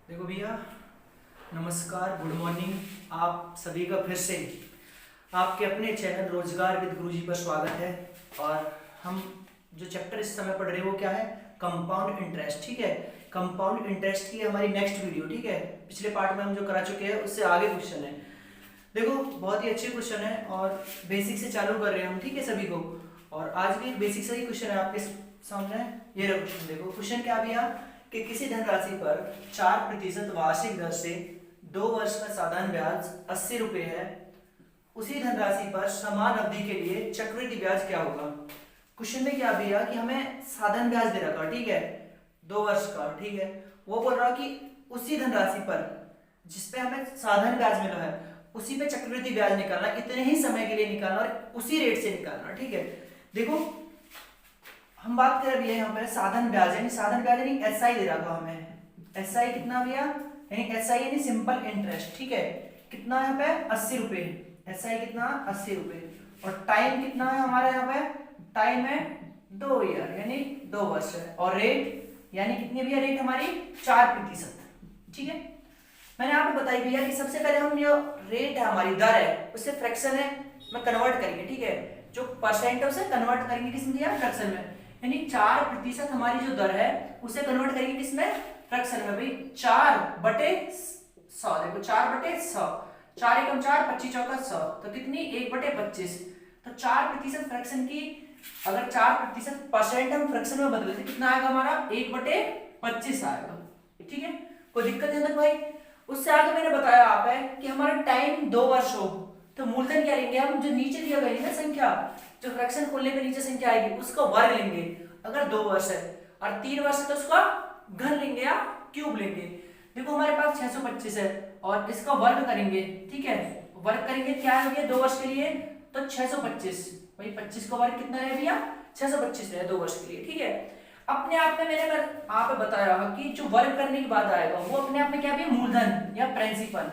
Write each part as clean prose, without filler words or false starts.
देखो भैया, नमस्कार, गुड मॉर्निंग। आप सभी का फिर से आपके अपने चैनल रोजगार विद गुरुजी पर स्वागत है। और हम जो चैप्टर इस समय पढ़ रहे हैं वो क्या है? Compound interest. ठीक है, कंपाउंड इंटरेस्ट की हमारी नेक्स्ट वीडियो। ठीक है, पिछले पार्ट में हम जो करा चुके हैं उससे आगे क्वेश्चन है। देखो, बहुत ही अच्छे क्वेश्चन है और बेसिक से चालू कर रहे हैं हम। ठीक है सभी को। और आज भी बेसिक से ही क्वेश्चन है आपके सामने। ये रहा क्वेश्चन। देखो क्वेश्चन क्या भी यहाँ कि किसी धनराशि पर 4% वार्षिक दर से 2 वर्ष का साधारण ब्याज 80 रुपए है, उसी धनराशि पर समान अवधि के लिए चक्रवृद्धि ब्याज क्या होगा? क्वेश्चन में क्या दिया कि हमें साधारण ब्याज दे रखा, ठीक है, 2 वर्ष का। ठीक है, वो बोल रहा कि उसी धनराशि पर जिसपे हमें साधारण ब्याज मिला है उसी पे चक्रवृद्धि ब्याज निकालना, इतने ही समय के लिए निकालना और उसी रेट से निकालना। ठीक है, देखो हम बात कर रहे हैं यहाँ पे साधारण ब्याज, यानी साधारण ब्याज यानी एसआई दे रखा हमें। एसआई कितना भैया? यानी एसआई यानी सिंपल इंटरेस्ट। ठीक है, कितना यहाँ पे? 80 रुपए। एसआई कितना? 80 रुपए। और टाइम कितना है हमारा यहाँ पे? टाइम है 2 ईयर यानी 2 वर्ष है। और रेट यानी कितनी भैया? रेट हमारी 4%। ठीक है, मैंने आपको बताई भैया कि सबसे पहले हम जो रेट है हमारी दर है उससे फ्रैक्शन है में कन्वर्ट करेंगे। ठीक है, जो परसेंट है उसे कन्वर्ट करेंगे किस में? फ्रैक्शन में। यानी 4% हमारी जो दर है उसे कन्वर्ट करेंगे किसमें? फ्रैक्शन में। भाई 4/100। देखो 4/100, 4 एकम 4, 25 चौका 100, तो कितनी? 1/25। तो 4% फ्रैक्शन की अगर 4% परसेंट हम फ्रैक्शन में बदले तो कितना आएगा हमारा? 1/25 आएगा। ठीक है, कोई दिक्कत है ना भाई? उससे आगे मैंने बताया आप है कि हमारा टाइम 2 वर्ष हो तो मूलधन क्या लेंगे हम? जो नीचे दिया गया है ना संख्या, जो फ्रैक्शन खोलने पे नीचे संख्या आएगी उसका वर्ग लेंगे अगर 2 वर्ष है, और 3 वर्ष है तो उसका घन लेंगे या क्यूब लेंगे। देखो हमारे पास 625 है और इसका वर्ग करेंगे। ठीक है, वर्ग करेंगे क्या है 2 वर्ष के लिए? तो 625। भाई 25 का वर्ग कितना है भैया? 625 है 2 वर्ष के लिए। ठीक है, अपने आप में मैंने आप बताया कि जो वर्ग करने की बात आएगा वो अपने आप में क्या भी? मूलधन या प्रिंसिपल।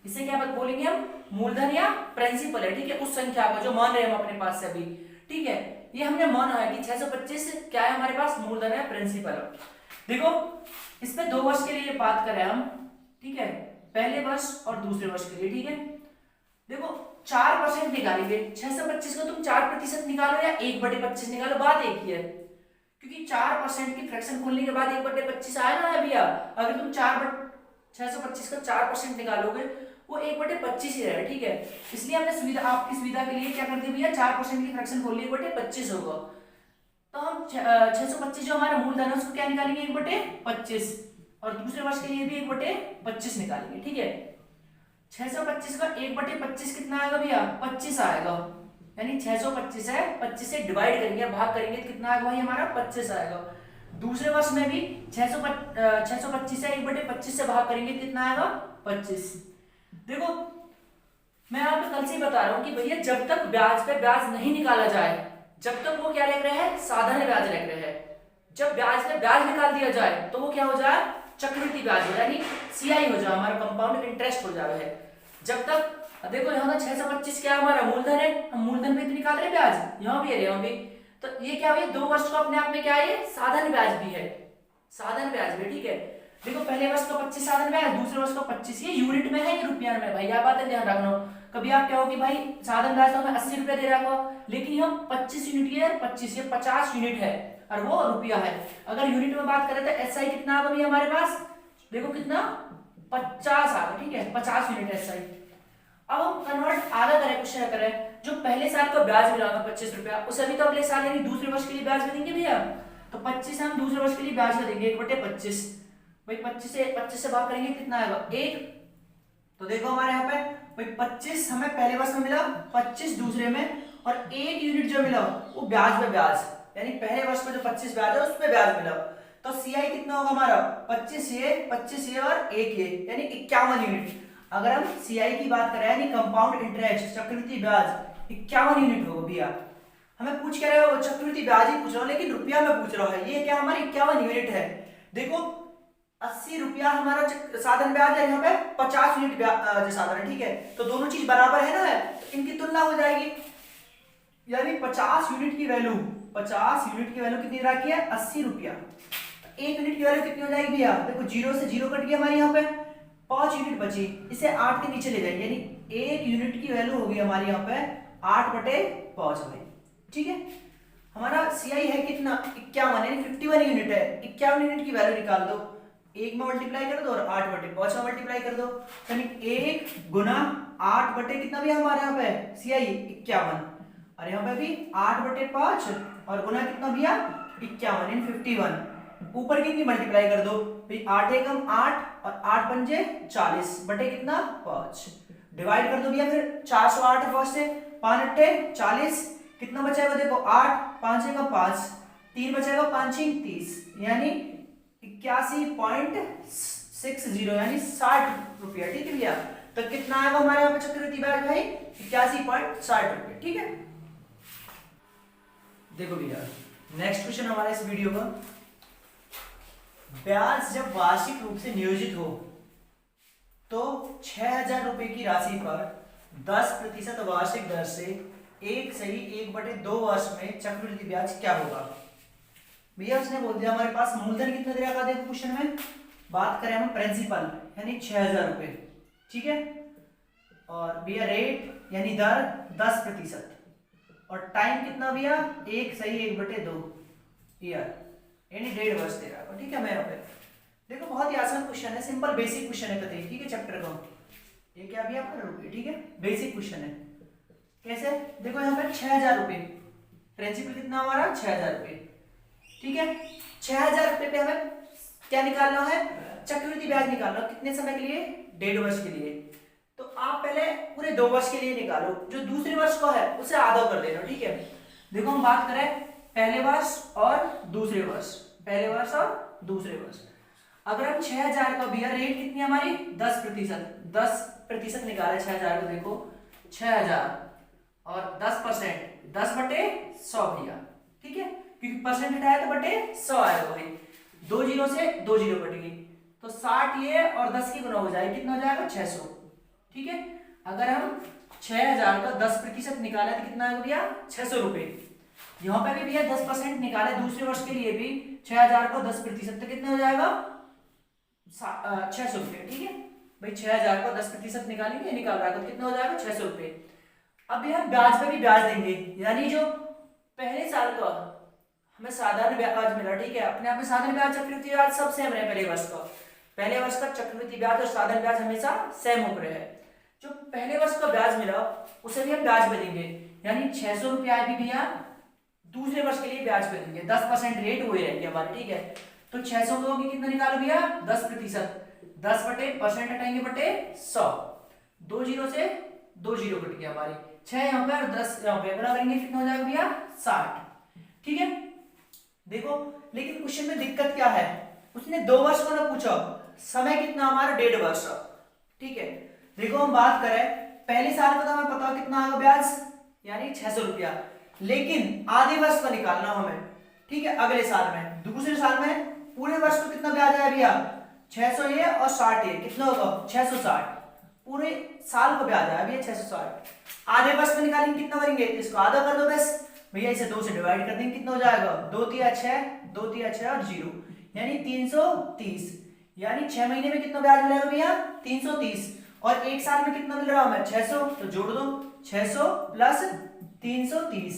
इसे क्या बात बोलेंगे हम? मूलधन या प्रिंसिपल है। ठीक है, उस संख्या का जो मान रहे हैं हम अपने पास से अभी। ठीक है, ये हमने माना है कि 625 क्या है हमारे पास? मूलधन है, प्रिंसिपल। देखो इस पे 2 वर्ष के लिए बात करें हम। ठीक है, पहले वर्ष और दूसरे वर्ष के लिए। ठीक है, देखो 4% निकालेंगे। 625 को तुम 4% निकालो या 1/25 निकालो, बात एक ही है, क्योंकि 4% की फ्रैक्शन खोलने के बाद 1/25 आएगा ना भैया। अगर तुम 625 का 4% निकालोगे वो 1/25 ही रहेगा। ठीक है, इसलिए हमने सुविधा, आपकी सुविधा के लिए क्या कर दिया भैया? 4% की फ्रैक्शन खोल ली, 1/25 होगा। तो हम 625 जो हमारा मूलधन है उसको क्या निकालेंगे? 1/25। और दूसरे वर्ष के लिए भी 1/25 निकालेंगे। ठीक है, 625 का 1/25 कितना आएगा भैया? 25 आएगा। यानी 625 है, 25 से डिवाइड करेंगे, भाग करेंगे तो कितना आएगा भाई हमारा? 25 आएगा। दूसरे वर्ष में भी 625 है, 1/25 से भाग करेंगे कितना आएगा? 25। देखो मैं आपको कल से ही बता रहा हूं कि भैया जब तक ब्याज पे ब्याज नहीं निकाला जाए जब तक वो क्या रख रहे हैं? साधारण ब्याज रख रहे हैं। जब ब्याज पे ब्याज निकाल दिया जाए तो वो क्या हो जाए? चक्रवृद्धि ब्याज हो, यानी सीआई हो जाए, हमारा कंपाउंड इंटरेस्ट हो जाए है। जब तक देखो यहाँ 625 क्या हमारा मूलधन है, हम मूलधन पे तो निकाल रहे ब्याज, यहाँ भी है यहाँ भी, तो ये क्या है? 2 वर्ष का अपने आप में क्या है? साधारण ब्याज भी है, साधारण ब्याज भी। ठीक है, देखो पहले वर्ष का 25 साधारण ब्याज, दूसरे वर्ष का 25। ये यूनिट में है, ये रुपया में भाई, आप बात ध्यान रखना। कभी आप क्या हो कि भाई साधारण ब्याज तो हमें 80 रुपया दे रहा होगा, लेकिन हम 25 यूनिट की है, 25 ये 50 यूनिट है और वो रुपया है। अगर यूनिट में बात करें तो एसआई कितना आ गया हमारे पास? देखो कितना? 50 आ गया। ठीक है, 50 यूनिट एसआई। अब हम कन्वर्ट आगे करें, क्वेश्चन करें, जो पहले साल का ब्याज मिला होगा 25 रुपया, उसे भी तो अगले साल यानी दूसरे वर्ष के लिए ब्याज में देंगे भैया। तो 25 हम दूसरे वर्ष के लिए ब्याज में देंगे 1/25। भाई 25 से भाग करेंगे कितना आएगा? 1। तो देखो हमारे यहाँ पे भाई 25 हमें पहले वर्ष में मिला, 25 दूसरे में, और 1 यूनिट जो मिला वो ब्याज पे ब्याज, यानी पहले वर्ष में जो 25 ब्याज है उस पे ब्याज मिला। तो सीआई कितना होगा हमारा? 25 ये और 1 ये, यानी 51 यूनिट। अगर हम सीआई की बात करें यानी कंपाउंड इंटरेस्ट, चक्रवृद्धि ब्याज, 51 यूनिट होगा भैया। हमें पूछ क्या रहा है? चक्रवृद्धि ब्याज ही पूछ रहा हूं, लेकिन रुपया में पूछ रहा है। ये क्या हमारी 51 यूनिट है। देखो 80 रुपया हमारा साधारण ब्याज है, यहाँ पे 50 यूनिट ब्याज साधारण। ठीक है, तो दोनों चीज बराबर है ना, है तो इनकी तुलना हो जाएगी। यानी 50 यूनिट की वैल्यू, 50 यूनिट की वैल्यू कितनी रखी है? 80 रुपया। एक यूनिट की वैल्यू कितनी हो जाएगी भैया, देखो 0 से 0 कट गया हमारे यहाँ पे, 5 यूनिट बची, इसे 8 के नीचे ले जाएंगे, यानी एक यूनिट की वैल्यू होगी हमारे यहाँ पे 8/5 भाई। ठीक है, हमारा सीआई है कितना 51, यानी 51 यूनिट है। 51 यूनिट की वैल्यू निकाल दो, एक में मल्टीप्लाई कर दो और 8/5 में मल्टीप्लाई कर दो, यानी 1 गुना 8 बटे कितना भी हमारे यहाँ पे सीआई 51, और यहाँ पे भी 8/5 और गुना कितना भैया 51 इन 51, ऊपर कितनी मल्टीप्लाई कर दो भाई, 8 एकम 8 और 8 पंजे 40 बटे कितना 5, डिवाइड कर दो भैया फिर 408 फर्स्ट से, 5 अट्ठे 40, कितना बचेगा देखो 8, 5 एकम 5, 3 बचेगा 5 छीं 30, यानी 81.60 यानी 60 रुपया। ठीक है भैया, तो कितना आएगा हमारे यहाँ पे चक्रवृद्धि ब्याज भाई 81.60 रुपये। ठीक है, देखो भैया नेक्स्ट क्वेश्चन हमारा इस वीडियो का, ब्याज जब वार्षिक रूप से नियोजित हो तो 6000 रुपए की राशि पर 10% वार्षिक दर से 1/1/2 वर्ष में चक्रवृद्धि ब्याज क्या होगा। भैया उसने बोल दिया हमारे पास मूलधन कितना दे रखा, देखो क्वेश्चन में बात करें हम प्रिंसिपल यानी 6000 रुपए। ठीक है, और भैया रेट यानी दर 10%, और टाइम कितना भैया 1/1/2 ईयर यानी 1.5 वर्ष दे रहा है। ठीक है, मैं यहाँ पे देखो बहुत ही आसान क्वेश्चन है, सिंपल बेसिक क्वेश्चन है कतई। ठीक है, चैप्टर का ये क्या भैया आपका रुपये। ठीक है, बेसिक क्वेश्चन है। कैसे, देखो यहाँ पे 6000 रुपये, प्रिंसिपल कितना हमारा 6000 रुपये। ठीक है, 6000 रुपये पे हमें क्या निकालना है, चक्रवृद्धि ब्याज निकालना, कितने समय के लिए 1.5 वर्ष के लिए। तो आप पहले पूरे 2 वर्ष के लिए निकालो, जो दूसरे वर्ष का है उसे आधा कर देना। ठीक है, देखो हम बात करें पहले वर्ष और दूसरे वर्ष, पहले वर्ष और दूसरे वर्ष। अगर हम 6000 का भैया रेट कितनी हमारी 10% निकाले 6000 को, देखो 6000 और 10%, 10/100 भैया। ठीक है, क्योंकि परसेंट हटाया तो बटे 100 आएगा भाई, 2 जीरो से 2 जीरो कट गई, तो 60 ये और 10 की गुना हो जाएगी, कितना हो जाएगा 600। ठीक है, अगर हम 6000 का 10% निकाले तो कितना आएगा भैया 600 रुपए। यहाँ पे भी भैया 10% निकाले दूसरे वर्ष के लिए भी 6000 का 10%, तो कितना हो जाएगा 600 रुपये। ठीक है भाई, 6000 का 10% निकालेंगे, निकाल रहा है तो कितना हो जाएगा 600 रुपये। अब यार ब्याज पे भी ब्याज देंगे, यानी जो पहले साल का हमें साधारण ब्याज मिला, ठीक है, अपने आप में साधारण ब्याज चक्रवृद्धि ब्याज सब सेम रहे। पहले वर्ष का चक्रवृद्धि ब्याज और साधारण ब्याज हमेशा सेम हो रहे हैं। जो पहले वर्ष का ब्याज मिला उसे भी हम ब्याज पे देंगे, यानी 600 रुपया भी भैया दूसरे वर्ष के लिए ब्याज पे देंगे, 10% रेट हुए रहेंगे हमारे। ठीक है, तो 600 को कितना निकालो भैया 10%, 10/% हटाएंगे बटे 100, 2 जीरो से 2 जीरो कट गया हमारी, 6 यहाँ पे और 10 यहाँ पे, गुणा करेंगे कितना हो जाएगा भैया 60। ठीक है, देखो लेकिन क्वेश्चन में दिक्कत क्या है, उसने 2 वर्ष को ना पूछा, समय कितना हमारा 1.5 वर्ष। ठीक है, देखो हम बात करें पहले साल का तो हमें पता कितना आएगा ब्याज, यानी 600 रुपया, लेकिन आधे वर्ष का निकालना हमें। ठीक है, अगले साल में, दूसरे साल में पूरे वर्ष को कितना ब्याज आया भैया 600 ये और 60 ये, कितना होगा 660, पूरे साल को ब्याज आया भैया 660। आधे वर्ष में निकालेंगे कितना करेंगे, इसको आधा कर दो बस भैया, इसे 2 से डिवाइड कर देंगे, कितना हो जाएगा 2 तिया 6, 2 तिया 6 और 0, यानी 330, यानी 6 महीने में कितना ब्याज मिलेगा भैया 330, और एक साल में कितना मिल रहा है 600, तो जोड़ दो 600 प्लस 330,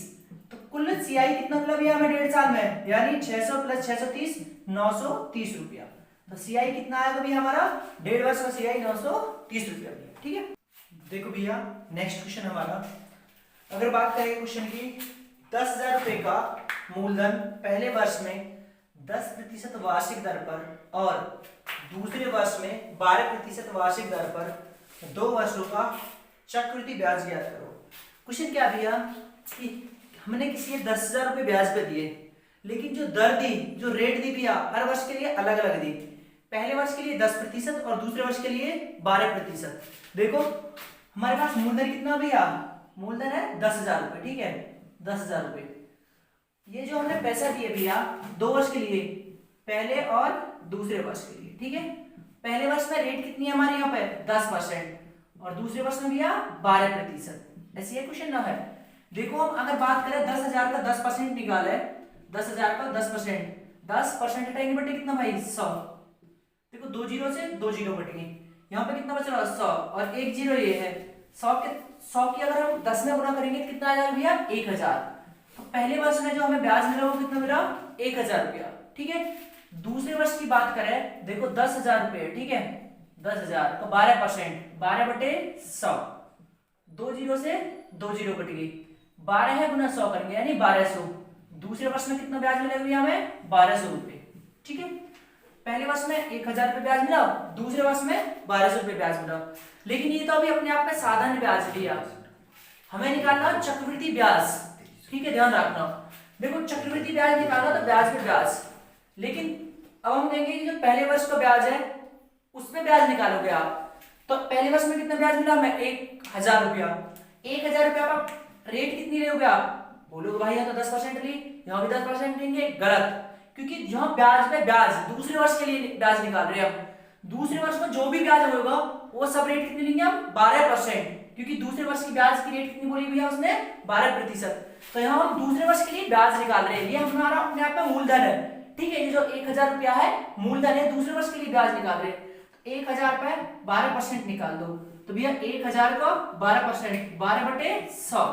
तो कुल सीआई कितना मिला भैया हमें 1.5 साल में, यानी 600 प्लस 630 930 रुपया। तो सीआई कितना आएगा भैया हमारा 1.5 वर्ष का सीआई 930 रुपया। ठीक है, देखो भैया नेक्स्ट क्वेश्चन हमारा, अगर बात करें क्वेश्चन की 10,000 रुपए का मूलधन पहले वर्ष में 10% वार्षिक दर पर और दूसरे वर्ष में 12% वार्षिक दर पर 2 वर्षों का चक्रवृद्धि ब्याज ज्ञात करो। क्वेश्चन क्या भैया कि हमने किसी 10,000 रुपए ब्याज पे दिए, लेकिन जो दर दी, जो रेट दी भैया हर वर्ष के लिए अलग अलग दी, पहले वर्ष के लिए 10% और दूसरे वर्ष के लिए 12%। देखो हमारे पास मूलधन कितना भैया, मूलधन है 10,000 रुपए। ठीक है, 10,000 रुपए, ये जो हमने पैसा दिए भैया 2 वर्ष के लिए, पहले और दूसरे वर्ष के लिए। ठीक है, पहले वर्ष में रेट कितनी है हमारे यहाँ पे 10% और दूसरे वर्ष में भैया 12%। ऐसी क्वेश्चन ना है। देखो हम अगर बात करें 10,000 का 10% निकाले, 10,000 का 10%, 10% हटाएंगे बटे कितना भाई 100। देखो 2 जीरो से 2 जीरो कट गई, यहाँ पे कितना बच रहा 100 और 1 जीरो ये है 100 की अगर हम 10 में गुना करेंगे तो कितना आ जाएगा भैया 1000। तो पहले वर्ष में जो हमें ब्याज मिला वो कितना मिला 1000 रुपया। ठीक है, दूसरे वर्ष की बात करें देखो 10,000 रुपये। ठीक है, 10,000 तो 12%, 12 बटे 100, 2 जीरो से 2 जीरो कट गई, 12 है गुना 100 करेंगे यानी 1200। दूसरे वर्ष में कितना ब्याज मिलेगा भैया हमें 1200 रुपये। ठीक है, पहले वर्ष में 1000 रुपये ब्याज मिला, दूसरे वर्ष में 1200 रुपये ब्याज मिला। लेकिन ये तो अभी अपने आप में साधारण ब्याज लिया, हमें निकालना चक्रवृद्धि ब्याज। ठीक है, ध्यान रखना, देखो चक्रवृद्धि ब्याज निकालना तो ब्याज पे ब्याज, लेकिन अब हम देंगे कि जो पहले वर्ष का ब्याज है उसमें ब्याज निकालोगे आप। तो पहले वर्ष में कितना ब्याज मिला हमें 1000 रुपया। 1000 रुपया का रेट कितनी लोगे आप, बोलोगे भाई यहाँ तो 10% ली, यहाँ भी 10% लेंगे, गलत। क्योंकि यहाँ ब्याज पे ब्याज दूसरे वर्ष के लिए ब्याज निकाल रहे हैं हम। दूसरे वर्ष में जो भी ब्याज होगा वो सब रेट कितने लेंगे हम 12%, क्योंकि दूसरे वर्ष की ब्याज की रेट कितनी बोली भैया उसने 12%। तो यहाँ हम दूसरे वर्ष के लिए ब्याज निकाल रहे हैं, ये हमारा अपने आप में मूलधन है। ठीक है, ये जो 1000 रुपया है मूलधन है, दूसरे वर्ष के लिए ब्याज निकाल रहे हैं। 1000 पे 12% निकाल दो तो भैया 1000 का 12%, 12 बटे 100,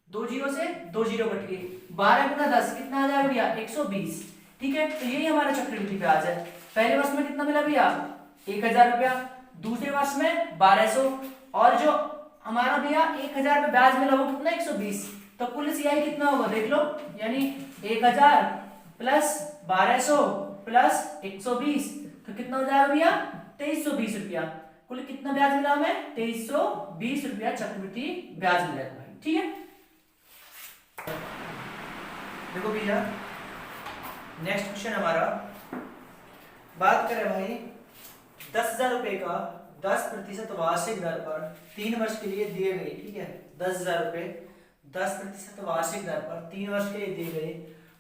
2 जीरो से 2 जीरो कट गए, 12 गुना 10 कितना आ जाएगा भैया 120। ठीक है, तो यही हमारा चक्रवृद्धि ब्याज है। पहले वर्ष में कितना मिला भैया 1000 रुपया, दूसरे वर्ष में 1200, और जो हमारा भैया 1000 पे ब्याज मिला वो कितना 120। तो कुल सियाई कितना होगा देख लो, यानी 1000 प्लस 1200 प्लस 120 तो कितना हो जाएगा भैया 2320 रुपया। कुल कितना ब्याज मिला हमें 2320 रुपया चक्रवृद्धि ब्याज मिलेगा भाई। ठीक है, देखो भैया नेक्स्ट क्वेश्चन हमारा, बात करें भाई 10,000 रुपए का 10% वार्षिक दर पर 3 वर्ष के लिए दिए गए। ठीक है, 10,000 रुपए 10% वार्षिक दर पर 3 वर्ष के लिए दिए गए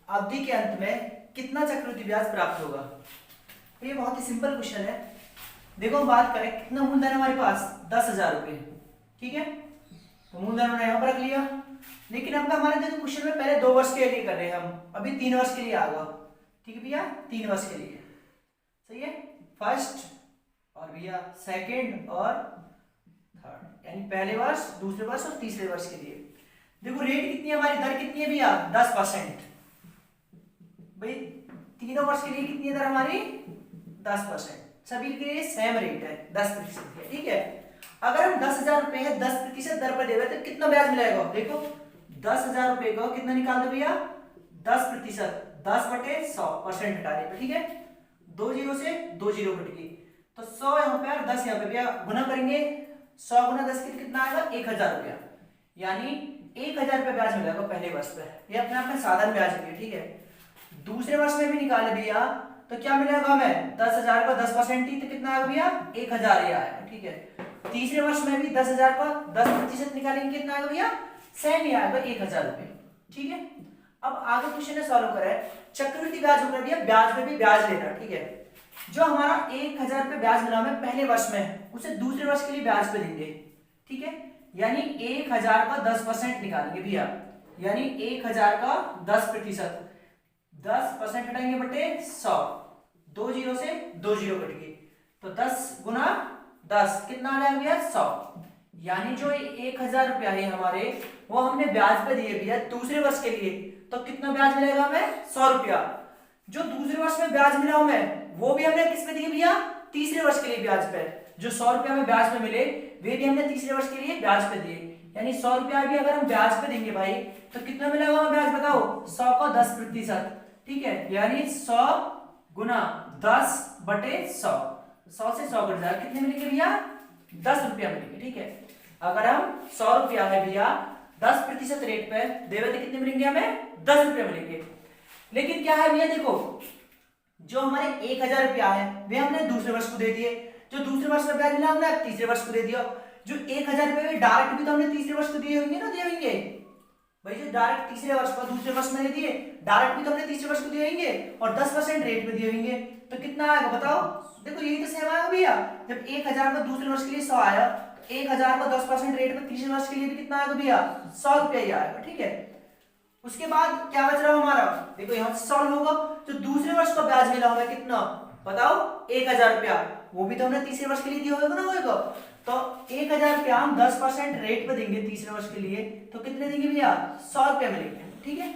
अवधि के अंत में कितना चक्रवृद्धि ब्याज प्राप्त होगा। तो ये बहुत ही सिंपल क्वेश्चन है। देखो हम बात करें कितना मूलधन है हमारे पास 10,000 रुपए। ठीक है, तो मूलधन हमने यहाँ पर रख लिया, लेकिन अब हमारे देखो क्वेश्चन में पहले 2 वर्ष के लिए कर रहे हैं हम, अभी 3 वर्ष के लिए आ गया। ठीक है भैया, 3 वर्ष के लिए सही है, फर्स्ट और भैया सेकंड और थर्ड, यानी पहले वर्ष दूसरे वर्ष और तीसरे वर्ष के लिए। देखो रेट कितनी है हमारी, दर कितनी है भैया 10%। भाई तीनों वर्ष के लिए कितनी है दर हमारी 10%, सभी के लिए सेम रेट है 10% है। ठीक है, अगर हम 10,000 रुपए है 10% दर पर देवे तो कितना ब्याज मिलेगा, देखो 10,000 रुपए को कितना निकाल दो भैया 10%, 10 बटे 100% हटाने पे। ठीक है, 2 जीरो से 2 जीरो कट गई, तो 100 यहाँ पे और 10 यहाँ पे भैया गुना करेंगे, 100 गुना 10 कितना आएगा 1000 रुपया, यानी 1000 रुपया ब्याज मिलेगा पहले वर्ष पे। ये अपने आप में साधारण ब्याज है। ठीक है, दूसरे वर्ष में भी निकाले भैया तो क्या मिलेगा हमें 10,000 का 10% ही तो कितना आएगा भैया 1000 ही आएगा। ठीक है, तीसरे वर्ष में भी 10,000 का 10% निकालेंगे कितना आएगा भैया सेम ही आएगा 1000 रुपये। ठीक है, अब आगे क्वेश्चन है सॉल्व करें, चक्रवृद्धि ब्याज होगा भैया ब्याज में भी ब्याज लेना। ठीक है, जो हमारा 1000 रुपये ब्याज मिला हमें पहले वर्ष में उसे दूसरे वर्ष के लिए ब्याज पे देंगे। ठीक है, यानी 1000 का 10% निकालेंगे भैया, यानी 1000 का 10%, 10% हटाएंगे बटे 100, 2 जीरो से 2 जीरो कट गई, तो 10 गुना 10 कितना आ जाएगा भैया 100, यानी जो 1000 रुपया है हमारे वो हमने ब्याज पे दिए भैया दूसरे वर्ष के लिए, तो कितना ब्याज मिलेगा हमें 100 रुपया। जो दूसरे वर्ष में ब्याज मिला हमें वो भी हमने किस पे दिए भैया तीसरे वर्ष के लिए ब्याज पे, जो 100 रुपया हमें ब्याज पे मिले वे भी हमने तीसरे वर्ष के लिए ब्याज पे दिए, यानी 100 रुपया भी अगर हम ब्याज पे देंगे भाई तो कितना मिलेगा हमें ब्याज बताओ 100 का 10%। ठीक है, यानी 100 गुना 10 बटे 100, 100 से 100 कट जाएगा, कितने मिलेंगे भैया 10 रुपया मिलेंगे। ठीक है, अगर हम 100 रुपया है भैया 10% रेट पे देवे तो कितने मिलेंगे हमें 10 रुपया मिलेंगे। लेकिन क्या है भैया देखो जो हमारे 1000 रुपया है वे हमने दूसरे वर्ष को दे दिए, जो दूसरे वर्ष में ब्याज मिला हमने तीसरे वर्ष को दे दिया, जो 1000 रुपये डायरेक्ट भी तो हमने तीसरे वर्ष को दिए होंगे ना, दिए होंगे भाई, जो डायरेक्ट तीसरे वर्ष को दूसरे वर्ष में दिए डायरेक्ट भी तो हमने तीसरे वर्ष को दिए होंगे और 10% रेट पे दिए होंगे, तो कितना आएगा बताओ। देखो यही तो सेम आएगा भैया, जब 1000 का दूसरे वर्ष के लिए 100 आया तो 1000 का 10% रेट पे तीसरे वर्ष के लिए भी कितना आएगा भैया 100 रुपया ही आएगा। ठीक है, उसके बाद क्या बच रहा हमारा, देखो यहाँ से सॉल्व होगा, जो दूसरे वर्ष का ब्याज मिला हमें कितना बताओ 1000 रुपया, वो भी तो हमने तीसरे वर्ष के लिए दिया होगा ना होगा। तो 1000 रुपया हम 10% रेट पे देंगे तीसरे वर्ष के लिए, तो कितने देंगे भैया 100 रुपया मिलेंगे। ठीक है,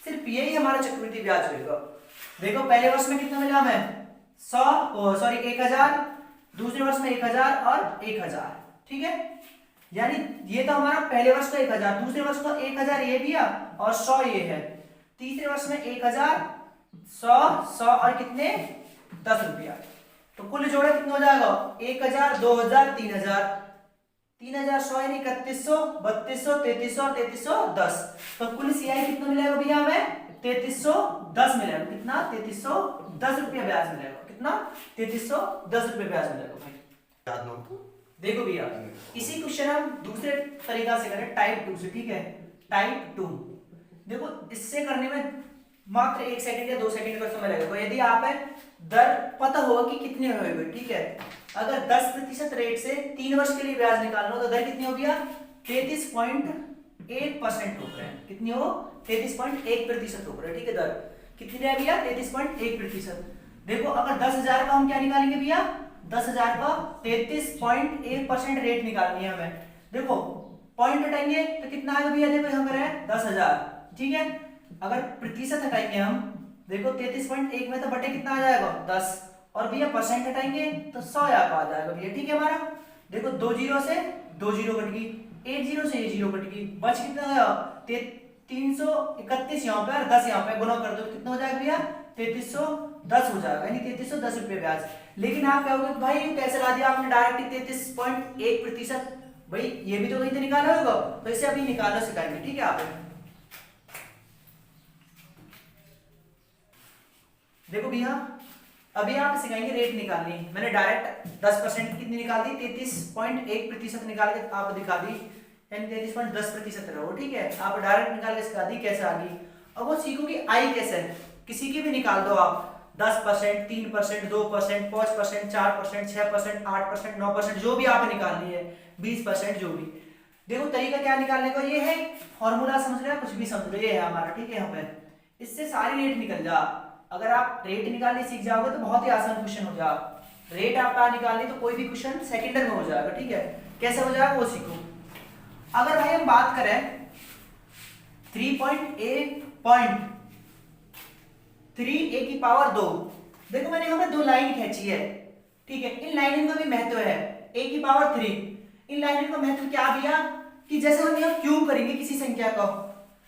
सिर्फ यही हमारा चक्रवृद्धि ब्याज होगा। देखो पहले वर्ष में कितना मिला हमें 1000, दूसरे वर्ष में 1000 और 1000। ठीक है, यानी ये तो हमारा पहले वर्ष का 1000, दूसरे वर्ष का 1000 ये भी है और 100 ये है, तीसरे वर्ष में 1000, 100 और कितने 10 रुपया। तो कुल जोड़ा कितना हो जाएगा 1000, 2000, 3000, 3100 यानी 3100, 3200, 3300 और 3310। तो कुल सीआई कितना मिलेगा भैया हमें 3310 मिलेगा। कितना 3310 रुपया ब्याज मिलेगा। कितना 3310 रुपया ब्याज मिलेगा भाई। देखो भैया इसी क्वेश्चन हम दूसरे तरीका से करें टाइप 2 से। ठीक है, टाइप 2 देखो इससे करने में मात्र 1 सेकंड या 2 सेकंड का समय लगेगा। यदि आप दर पता होगा कि कितनी होगी। ठीक है, अगर 10% रेट से 3 वर्ष के लिए ब्याज निकालना हो तो दर कितनी हो गया 33.1% हो रहा है। कितनी हो 33.1% हो रहा है। ठीक है, दर कितनी है भैया 33.1%। देखो अगर 10,000 का हम क्या निकालेंगे भैया 10,000 का 33.1% रेट निकालनी है हमें। देखो पॉइंट हटाएंगे तो कितना आएगा भैया, देखो यहाँ पर है 10,000। ठीक है, अगर प्रतिशत हटाएंगे हम देखो 33.1 में तो बटे कितना आ जाएगा 10 और भैया परसेंट हटाएंगे तो 100 यहाँ पर आ जाएगा भैया। ठीक है, हमारा देखो 2 जीरो से 2 जीरो कट गई, 1 जीरो से 1 जीरो कट गई, बच कितना आया 331 यहाँ पे और 10 यहाँ पे गुना कर दो कितना हो जाएगा भैया 3310 हो जाएगा, यानी 3310 रुपये ब्याज। लेकिन आप कहोगे भाई ये कैसे ला दिया आपने डायरेक्ट 33.1%, भाई ये भी तो कहीं तो निकाला होगा, तो इसे अभी निकालना सिखाएंगे। ठीक है, आप देखो भैया अभी आप सिखाएंगे रेट निकालनी। मैंने डायरेक्ट 10% कितनी निकाल दी 33.1% निकाल के आप दिखा दी, यानी 33.10% रहो। ठीक है, आप डायरेक्ट निकाल के सिखा दी कैसे आ गई। अब वो सीखो कि आई कैसे है, किसी की भी निकाल दो आप 10%, 3%, 2%, 5%, 4%, 6%, 8%, 9%, जो भी आप निकालनी है 20% जो भी। देखो तरीका क्या निकालने का ये है, फॉर्मूला समझ रहे हो कुछ भी समझ रहे, ये है हमारा। ठीक है, यहाँ पे इससे सारी रेट निकल जा। अगर आप रेट निकालने सीख जाओगे तो बहुत ही आसान क्वेश्चन हो जाएगा। रेट आपका निकालने तो कोई भी क्वेश्चन सेकंड में हो जाएगा। ठीक है, कैसे हो जाएगा वो सीखो। अगर भाई हम बात करें 3.a की पावर 2, देखो मैंने यहाँ पे 2 लाइन खींची है। ठीक है, इन लाइनों का भी महत्व है। a की पावर 3, इन लाइनों का महत्व क्या भैया कि जैसे हम यहाँ क्यूब करेंगे किसी संख्या का,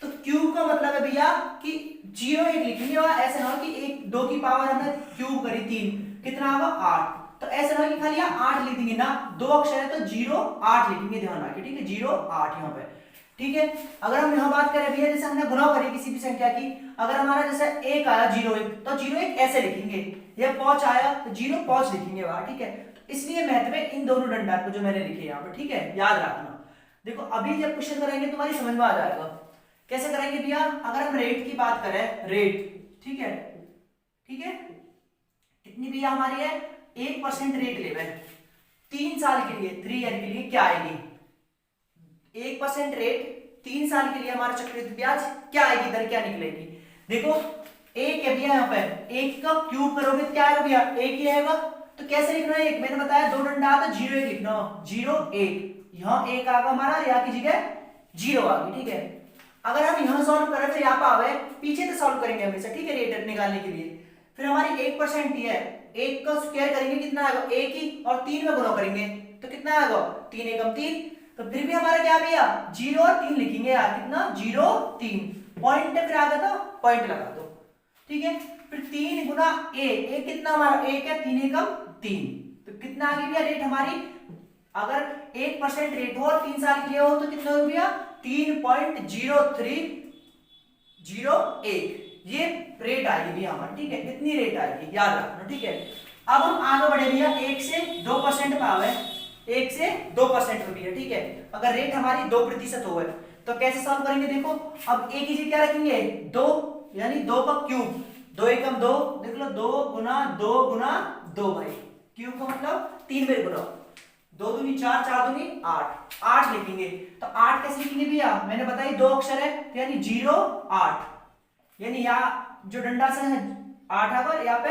तो क्यूब का मतलब है भैया कि 0 1 लिखेंगे और ऐसा ना हो कि 2 की पावर हमने क्यूब करी 3 कितना होगा 8, तो ऐसा ना हो कि खाली 8 लिख देंगे ना, 2 अक्षर है तो 0 8 लिखेंगे, ध्यान रखिए। ठीक है, 0 8 यहाँ पे। ठीक है, अगर हम यहाँ बात करें भैया जैसे हमने गुणा करी किसी भी संख्या की, अगर हमारा जैसे 1 आया 0 1 तो 0 1 ऐसे लिखेंगे, या 5 आया तो 0 5 लिखेंगे वहां। ठीक है, तो इसलिए महत्व है इन दोनों डंडा को जो मैंने लिखे यहाँ पे। ठीक है, याद रखना। देखो अभी जब क्वेश्चन करेंगे तुम्हारी समझ में आ जाएगा कैसे करेंगे भैया। अगर हम रेट की बात करें रेट, ठीक है, ठीक है, कितनी भैया हमारी है 1% रेट लेवल 3 साल के लिए 3 ईयर के लिए क्या आएगी 1% रेट 3 साल के लिए हमारा चक्रवृद्धि ब्याज क्या आएगी, दर क्या निकलेगी। देखो एक है भैया यहाँ पर, एक का क्यूब करोगे तो क्या आएगा भैया एक ही आएगा, तो कैसे लिखना है, एक मैंने बताया 2 डंडा आता 0 1 लिखना, 0 1 यहाँ 1 आएगा हमारा, यहाँ की जगह 0 आ गई। ठीक है, अगर हम यहाँ सॉल्व करें फिर यहाँ पे आवे पीछे से सॉल्व करेंगे हमेशा। ठीक है, रेट निकालने के लिए फिर हमारी 1% ही है, 1 का स्क्वायर करेंगे कितना आएगा 1 ही, और 3 में गुणा करेंगे तो कितना आएगा 3 एकम 3, तो फिर भी हमारा क्या भैया 0 और 3 लिखेंगे यार, कितना 0 3 पॉइंट फिर आ गया था पॉइंट लगा दो। ठीक है, फिर 3 गुना a कितना हमारा 1 है 3 एकम 3, तो कितना आ गया भैया रेट हमारी, अगर 1% रेट हो और 3 साल के लिए हो तो कितना हो भैया 3.0301 ये रेट आएगी भैया हमारी। ठीक है, इतनी रेट आएगी, याद रखना। ठीक है, अब हम आगे बढ़े भैया 1 से 2% पे आवे, 1 से 2% पे भैया। ठीक है, अगर रेट हमारी 2% हो तो कैसे सॉल्व करेंगे, देखो अब a की जगह क्या रखेंगे 2, यानी 2 का क्यूब, 2 एकम 2, देख लो 2 गुना 2 गुना 2 भाई, क्यूब का मतलब 3 बार गुना, 2 दूनी 4 4 दूनी 8 8 लिखेंगे, तो 8 कैसे लिखेंगे भैया मैंने बताई 2 अक्षर है तो यानी 0 8, यानी यहाँ जो डंडा से है 8 आ गया, यहाँ पे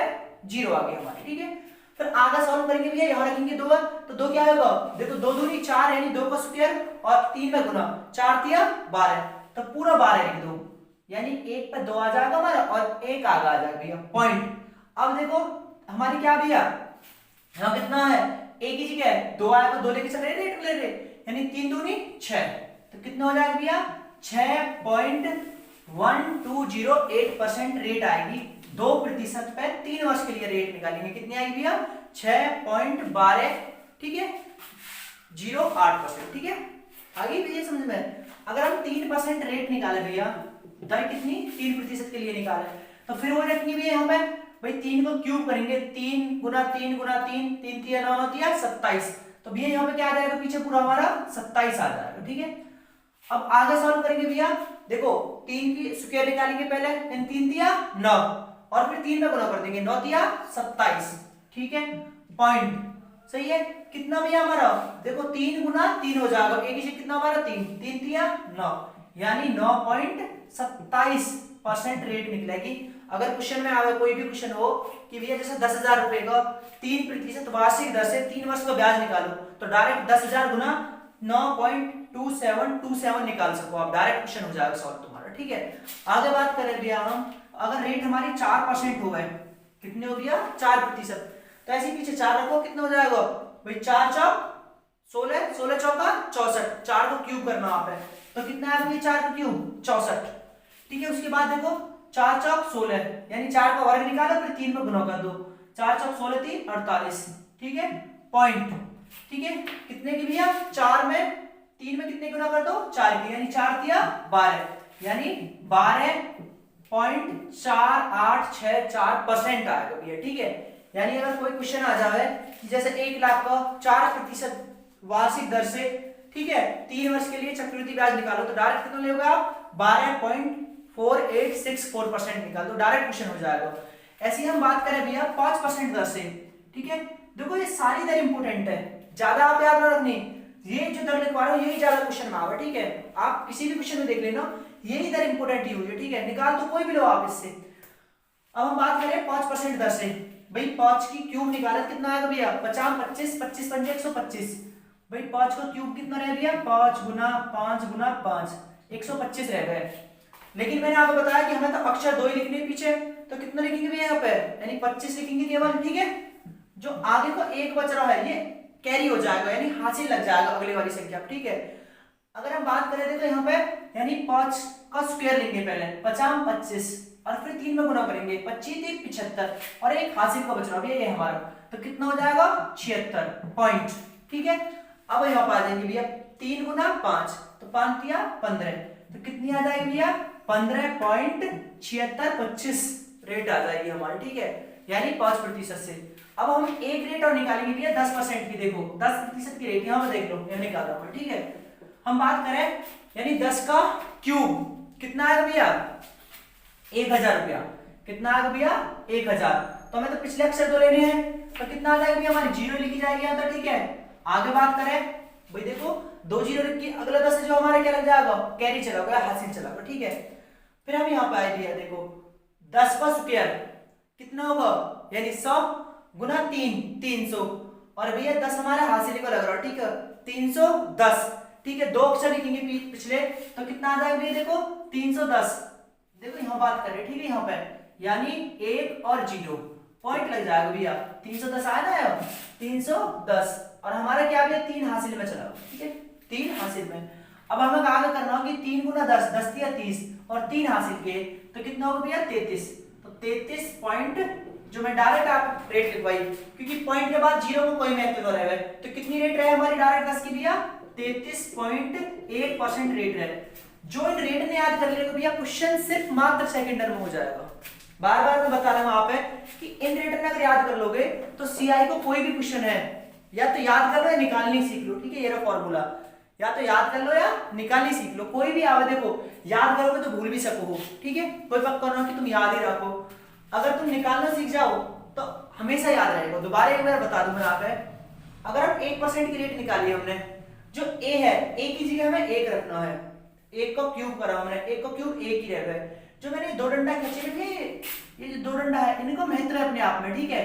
0 आ गया हमारे, ठीक है। फिर आगे सॉल्व करेंगे भैया, यहाँ रखेंगे 2 तो 2 क्या होगा, देखो 2 दूनी 4 यानी 2 का स्क्वायर और 3 में गुना, 4 तिया 12 तो पूरा 12 लिख दो, यानी 1 पे 2 आ जाएगा हमारा और 1 आगे आ जाएगा भैया पॉइंट। अब देखो हमारी क्या भैया, यहाँ कितना है, एक ही जगह है, 2 आएगा, 2 लेके चल रहे रेट ले रहे, यानी 3 दूनी 6 तो कितना हो जाएगा भैया 6.1208% रेट आएगी 2% पे 3 वर्ष के लिए रेट निकालेंगे, कितनी आएगी भैया 6.12, ठीक है 08%, ठीक है। आगे भैया समझ में, अगर हम 3% रेट निकाले भैया, दर कितनी 3% के लिए निकाले, तो फिर वो रखेंगे भैया यहाँ पे भाई 3 को क्यूब करेंगे, 3 गुना 3 गुना 3, 3 तिया 9 9 तिया 27, तो भैया यहाँ पे क्या आ जाएगा, पीछे पूरा हमारा 27 आ जाएगा, ठीक है। अब आगे सॉल्व करेंगे भैया, देखो 3 की स्क्वायर निकालेंगे पहले, 3 तिया 9 और फिर 3 में गुना कर देंगे, 9 तिया 27, ठीक है पॉइंट, सही है। कितना भैया हमारा, देखो 3 गुना 3 हो जाएगा, एक ही कितना हमारा 3, 3 तिया 9 यानी 9.27% रेट निकलेगी। अगर क्वेश्चन में आवे कोई भी क्वेश्चन हो कि भैया जैसे 10,000 रुपए का 3% वार्षिक दर से 3 वर्ष का ब्याज निकालो, तो डायरेक्ट 10,000 गुना 9.2727 निकाल सको आप, डायरेक्ट क्वेश्चन हो जाएगा सॉल्व तुम्हारा, ठीक है। आगे बात करें भैया हम, अगर रेट हमारी 4% हो गए, कितने हो भैया 4%, तो ऐसे पीछे 4 रखो, कितना हो जाएगा भाई 4 चौक 16, 16 चौका 64, 4 को क्यूब करना आप है, तो कितना है भैया 4 को क्यूब 64, ठीक है। उसके बाद देखो 4 चौक 16 यानी 4 का वर्ग निकालो, फिर 3 में गुना कर दो, 4 चौक 16 3 48, ठीक है पॉइंट, ठीक है। कितने की भैया 4 में 3 में कितने गुना कर दो 4 की, यानी 4 तिया 12 यानी 12.4864% आएगा भैया, ठीक है। यानी अगर कोई क्वेश्चन आ जाए कि जैसे 1 लाख का 4% वार्षिक दर से, ठीक है 3 वर्ष के लिए चक्रवृद्धि ब्याज निकालो, तो डायरेक्ट कितना लेगा आप 12.4864% निकाल दो, डायरेक्ट क्वेश्चन हो जाएगा। ऐसे ही हम बात करें भैया 5% दर से, ठीक है। देखो ये सारी दर इंपोर्टेंट है, ज्यादा आप याद रखनी, ये जो दर लिखवा रहा हूं यही ज्यादा क्वेश्चन में आवा, ठीक है। आप किसी भी क्वेश्चन में देख लेना यही दर इंपोर्टेंट ही हुई है, ठीक है, निकाल तो कोई भी लो आप इससे। अब हम बात करें 5% दर से, भाई 5 की क्यूब निकाला कितना आएगा भैया 50 25 25 पंजे 125, भाई 5 का क्यूब कितना रह गया 5 गुना 5 गुना 5 125 रह गए। लेकिन मैंने आपको बताया कि हमें तो अक्षर 2 ही लिखने पीछे, तो कितना लिखेंगे भैया यहाँ पे, यानी 25 लिखेंगे केवल, ठीक है। जो आगे को 1 बच रहा है ये कैरी हो जाएगा, यानी हासिल लग जाएगा अगले वाली संख्या, ठीक है। अगर हम बात करें देखो यहाँ पे, यानी 5 का स्क्वायर लेंगे पहले 50 25 और फिर 3 में गुना करेंगे, 25 3 75 और एक हासिल का बच रहा है ये हमारा, तो कितना हो जाएगा 76 पॉइंट, ठीक है। अब यहाँ पर आ जाएंगे भैया 3 गुना 5 तो 5 तिया 15, तो कितनी आ जाएगी भैया 15.7625 रेट आ जाएगी हमारी, ठीक है, यानी 5% से। अब हम एक रेट और निकालेंगे भैया 10% की, देखो 10% की रेट यहाँ पर देख लो, मैं निकाल रहा हूँ, ठीक है। हम बात करें यानी 10 का क्यूब कितना आएगा भैया 1000 रुपया, कितना आएगा भैया 1000, तो हमें तो पिछले अक्षर तो लेने हैं, तो कितना आ जाएगा भैया हमारी 0 लिखी जाएगी यहाँ, तो ठीक है। आगे बात करें भाई देखो 2 0 लिख के अगला 10 जो हमारे क्या लग जाएगा कैरी चला गया, हासिल चला गया, ठीक है। फिर हम यहाँ पे आए भैया देखो 10 का स्क्वायर कितना होगा, यानी 100 गुना 3 300, और भैया 10 हमारा हासिल को लग रहा है, ठीक है 310, ठीक है। 2 अक्षर लिखेंगे पिछले, तो कितना आ जाएगा भैया देखो 310, देखो यहाँ बात कर रहे हैं, ठीक है यहाँ पे, यानी 1 और 0 पॉइंट लग जाएगा भैया, 310 आया ना 310, और हमारा क्या भैया 3 हासिल में चला, ठीक है 3 हासिल में। अब हमें आगे करना होगा कि 3 गुना 10 10 तिया 30 और 3 हासिल के, तो कितना होगा भैया 33, तो 33 पॉइंट जो मैं डायरेक्ट आप रेट लिखवाई, क्योंकि पॉइंट के बाद 0 को कोई महत्व न रहे, तो कितनी रेट रहे हमारी डायरेक्ट 10 की भैया 33.1% रेट रहे। जो इन रेट ने याद कर लिया भैया क्वेश्चन सिर्फ मात्र सेकंड में हो जाएगा। बार बार मैं बता रहा हूं वहां पे कि इन रेट ने अगर याद कर लोगे तो सीआई को कोई भी क्वेश्चन है या तो याद कर लो या निकालनी सीख लो, ठीक है। ये रहा फॉर्मूला, या तो याद कर लो या निकालनी सीख लो, कोई भी आवे देखो याद करोगे तो भूल भी सको, ठीक है। कोई पक्का ना कि तुम याद ही रखो, अगर तुम निकालना सीख जाओ तो हमेशा याद रहेगा। दोबारा एक बार बता दूं मैं यहाँ पे, अगर हम 1% की रेट निकाली हमने, जो a है a की जगह हमें 1 रखना है, 1 का क्यूब करा हमने, 1 का क्यूब 1 ही रह गए, जो मैंने दो डंडा खींचे हुए थे, ये जो दो डंडा है इनको महत्व है अपने आप में, ठीक है,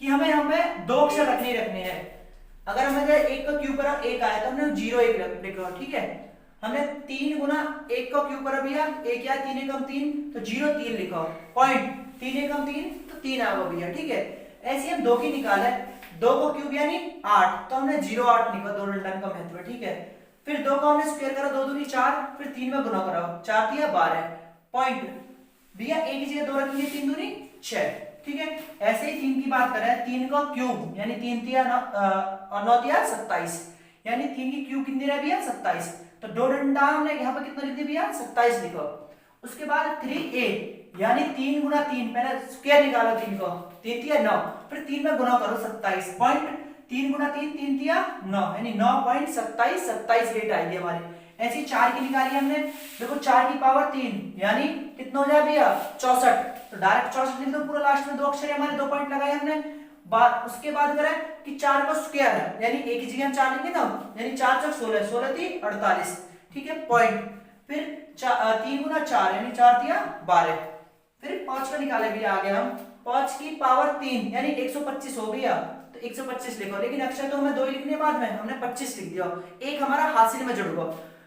कि हमें यहाँ पे दो अक्षर रखने हैं। अगर हमें एक का क्यूब करा एक आया तो हमने 0 1 लिखा, ठीक है। हमने 3 गुना 1 का क्यूब करा भैया, 1 या 3 एकम 3 तो 0 3 लिखा, पॉइंट 3 एकम 3 तो 3 आएगा भैया, ठीक है। ऐसे हम 2 की निकाला, 2 को क्यूब यानी 8 तो हमने 0 8 लिखा, दो डंडा का महत्व, ठीक है। फिर 2 का हमने स्क्वायर करा, 2 दूनी 4, फिर 3 में गुना करा, 4 3 12 पॉइंट भैया, एक की जगह 2 रखेंगे, 3 दूनी 6, ठीक है। ऐसे ही 3 की बात करें, 3 का क्यूब यानी 3 3 9 3 27 यानी 3 की क्यूब कितनी रह भैया 27, तो दो डंडा हमने यहाँ पे कितना लिख दिया भैया 27 लिखो। उसके बाद 3a यानी 3 गुना 3, पहले स्क्वायर निकालो 3 को, 3 3 9, फिर 3 में गुना करो 27 पॉइंट 3 गुना 3 3 3 9 यानी 9.27 27 रेट आएगी हमारी। ऐसी 4 की निकाली हमने, देखो 4 की पावर 3 यानी कितना हो जाए भैया 64, तो डायरेक्ट 64 लिख दो, पूरा लास्ट में दो अक्षर हमारे, 2 पॉइंट लगाए हमने। उसके बाद करें कि 4 का स्क्वायर है यानी एक ही जगह हम 4 लेंगे ना, यानी 4 4 16 16 3 48, ठीक है, पॉइंट फिर 3 गुना 4 यानी 4 3 12, फिर 5 का निकाले भी आ गया हम, 5 की पावर 3 यानी 125 हो गया, तो 125 लिखो, लेकिन अक्षर तो हमें 2 ही लिखने बाद में हमने 25 लिख दिया, एक हमारा हासिल में जुड़ गया।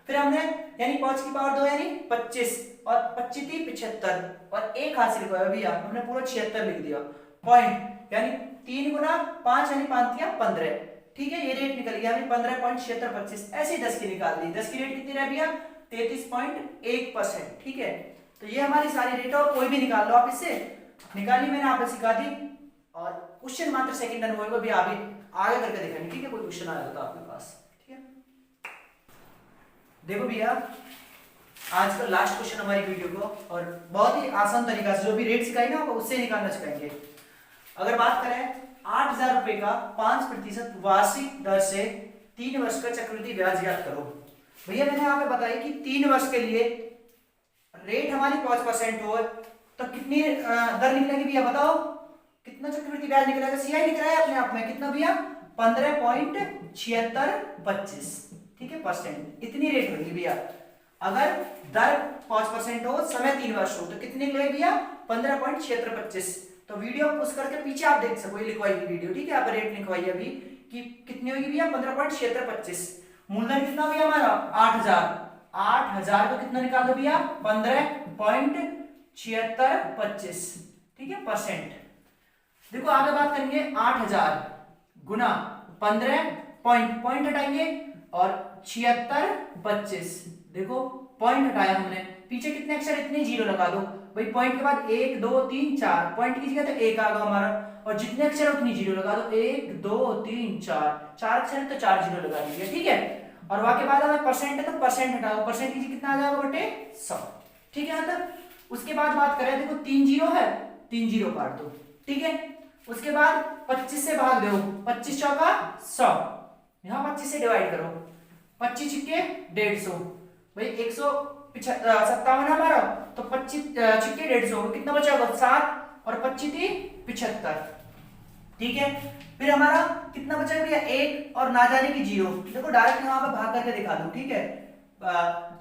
फिर हमने यानी 5 की पावर 2 यानी 25 और 25 थी 75 और एक हासिल को है भैया, हमने पूरा 76 लिख दिया, पॉइंट यानी 3 गुना 5 यानी 5 3 15, ठीक है, ये रेट निकल गया हमें 15.7625। ऐसे 10 की निकाल दी, 10 की रेट कितनी रह भैया 33.1%, ठीक है। तो ये हमारी सारी रेट, और कोई भी निकाल लो आप, इससे निकालनी मैंने आपको सिखा दी, और क्वेश्चन मात्र सेकंड टर्म होगा भी अभी आगे करके दिखाएंगे, ठीक है, कोई क्वेश्चन आया तो आपके पास, ठीक है। देखो भैया आज का लास्ट क्वेश्चन हमारी वीडियो को, और बहुत ही आसान तरीका से जो भी रेट सिखाई ना उससे निकालना सिखाएंगे। अगर बात करें 8,000 रुपए का 5% वार्षिक दर से 3 वर्ष का चक्रवृद्धि ब्याज ज्ञात करो। भैया मैंने यहाँ पे बताया कि 3 वर्ष के लिए रेट हमारी 5% हो तो कितनी दर निकलेगी भैया, बताओ कितना चक्रवृद्धि ब्याज निकलेगा, सीआई निकला है अपने आप में, कितना भैया 15.7625, ठीक है, परसेंट, इतनी रेट होगी भैया। अगर दर 5% हो, समय 3 वर्ष हो, तो कितनी निकलेगी भैया 15.7625। तो वीडियो पुश करके पीछे आप देख सको, लिखवाई वीडियो, ठीक है, आप रेट लिखवाई अभी कि कितनी होगी भैया 15.7625। मूलधन कितना भैया हमारा 8,000, 8,000 को कितना निकाल दो भैया 15.7625, ठीक है, परसेंट। देखो आगे बात करेंगे 8,000 गुना 15 पॉइंट हटाएंगे और 7625, देखो पॉइंट हटाया हमने, पीछे कितने अक्षर इतने जीरो लगा दो भाई, पॉइंट के बाद 1 2 3 4, पॉइंट की जगह तो 1 आ गया हमारा, और जितने अक्षर उतनी जीरो लगा दो, 1 2 3 4 अक्षर तो 4 जीरो लगा दीजिए, ठीक है। और वहां के बाद हमें परसेंट है तो परसेंट हटाओ, परसेंट की कितना आ जाएगा बटे 100, ठीक है। मतलब उसके बाद बात करें, देखो 3 जीरो है, 3 जीरो काट दो, ठीक है। उसके बाद 25 से भाग दो, 25 चौका 100, यहाँ 25 से डिवाइड करो, 25 छिक्के 150 भाई, 157 हमारा, तो 25 छिक्के 150 कितना बचा 7 और 25 थी 75, ठीक है। फिर हमारा कितना बचा भैया 1 और ना जाने की 0, देखो डायरेक्ट यहाँ पे भाग करके दिखा दो, ठीक है,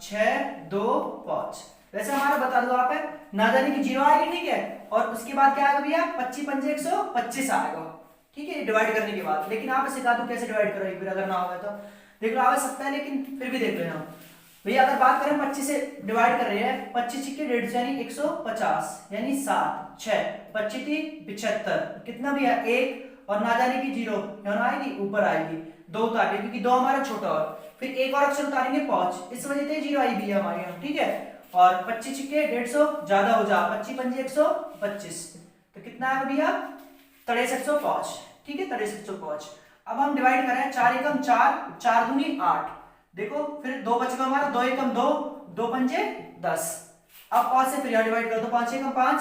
6 2 5, वैसे हमारा बता दो आप ना जाने की 0 आएगी, ठीक है। और उसके बाद क्या आएगा भैया 25 पंजे 125 आएगा, ठीक है, डिवाइड करने के बाद। लेकिन आप सिखा दो कैसे डिवाइड करो एक बार, अगर ना हो तो देख लो आ सकता है, लेकिन फिर भी देख लेना भैया। अगर बात करें 25 से डिवाइड कर रहे हैं, 25 छिक्के 150 यानी 150 यानी 7 6 25 थी 75, कितना भैया 1 और ना जाने की 0 यहाँ आएगी ऊपर आएगी, 2 उतारेंगे क्योंकि 2 हमारा छोटा, और फिर एक और अक्षर उतारेंगे 5, इस वजह से 0 आई भैया हमारे यहाँ, ठीक है। और 25 छिक्के 150 ज्यादा हो जा, 25 पंजे 125, तो कितना आएगा भैया 6305, ठीक है, 6305। अब हम डिवाइड करें, 4 एकम 4 4 दूनी 8, देखो फिर 2 बच गया हमारा, 2 एकम 2 2 पंजे 10, अब 5 से फिर यहाँ डिवाइड कर दो, 5 एकम 5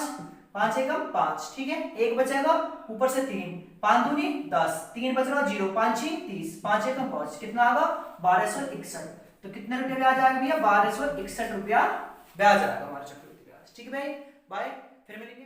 5 एकम 5, ठीक है, 1 बचेगा ऊपर से 3, 5 दूनी 10, 3 बच रहा 0, 5 6 30, 5 एकम 5 कितना आएगा 1261, तो कितने रुपया ब्याज आएगा भैया 1261 रुपया ब्याज आएगा हमारा चक्रवृद्धि ब्याज, ठीक है भाई, बाय, फिर मिलेंगे।